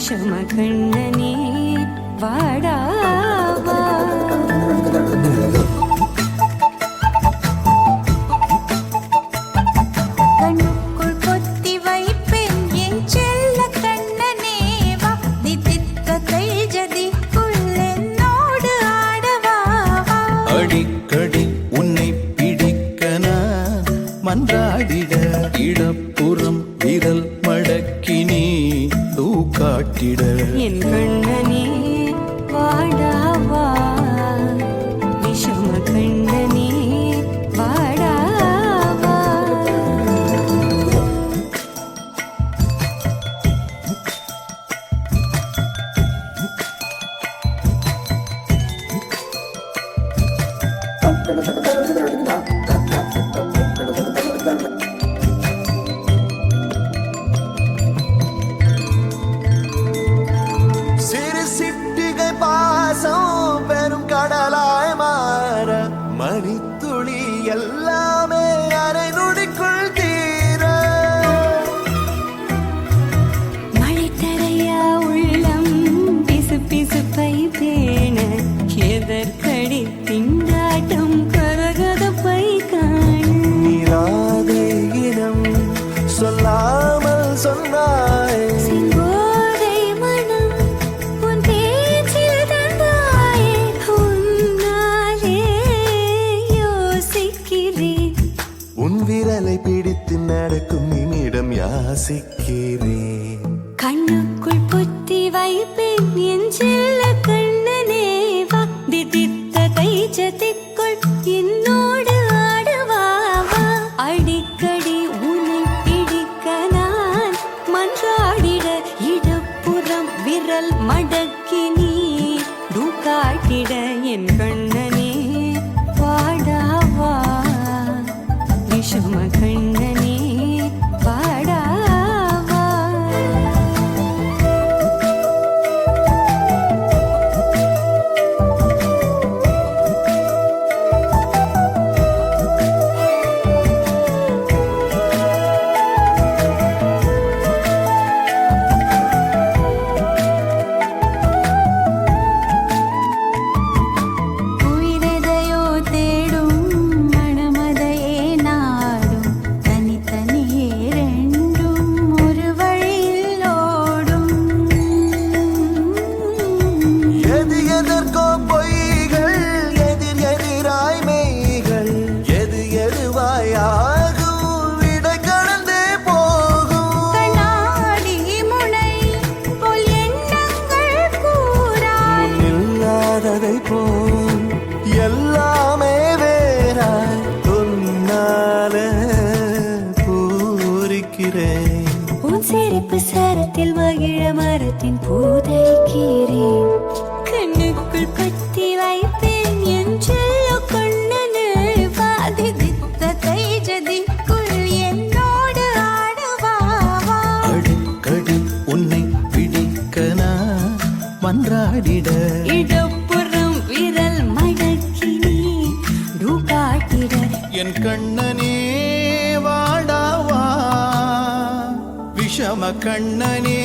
விஷம கண்ணனே வாடாவா. கண்ணுக்குள் பொத்தி வைப்பேன் என் செல்ல கண்ணனே வா. தித்தித்த தைஜதிக்குள் என்னோடு ஆடவா. அடிக்கடி உன்னை பிடிக்க நான் மன்றாடிட இடப்புறம் விரல் மடக்கி நீ தூக்காட்டிட என் கண்ணனே வாடாவா. விஷம கண்ணனே வாடாவா. சிறு சிட்டிகை பாசம் பெரும் கடலாய் மாற மணித்துளி எல்லாமே அரை நொடிக்குள் தீர மழை தரையா உள்ளம் பிசு பிசுப்பை பேண எதற்கடி திண்டாட்டம் கரகதப்பை காண. நீராதே இனம் சொல்லாமல் சொன்னாய் செங்கோதை மனம் உன் பேச்சில் தந்தாயே. உன்னாலே யோசிக்கிறேன். உன் விரலை பிடித்து நடக்கும் நிமிடம் யாசிக்கிறேன். கண்ணுக்குள் பொத்தி வைப்பேன் என் செல்ல கண்ணனே வா. தித்தித்த தைஜதிக்குள் என்னோடு ஆடவா. அடிக்கடி உன்னை பிடிக்க நான் மன்றாடிட இடப்புறம் விரல் மடக்கி நீ தூக்காட்டிட என் கண்ணனே வாடாவா. விஷம கண்ணனே வாடாவா. உயிரெதையோ தேடும் மனமதையே நாடும் தனித்தனியே ரெண்டும் ஒரு வழியில் ஓடும். எது எதற்கோ பொய்கள் எதிர் எதிராய் மெய்கள் எது எதுவாய் ஆகும் விடை கடந்தே போகும். கண்ணாடி முனை போல் எண்ணங்கள் கூறாய். இல்லாததை போல் எல்லாமே வேறாய் உன்னால பூரிக்கிறேன். உன் சிரிப்பு சரத்தில் மகிழ மரத்தின் பூதைக்கிறேன். கண்ணுக்குள் பத்தி வைப்பேன் என் செல்ல கண்ணனே வா. தித்தித்த தைஜதிக்குள் என்னோடு ஆடவா. அடிக்கடி உன்னை பிடிக்க நான் மன்றாடிட இடப்புறம் விரல் மடக்கி நீ தூக்காட்டிட என் கண்ணனே வாடாவா. விஷம கண்ணனே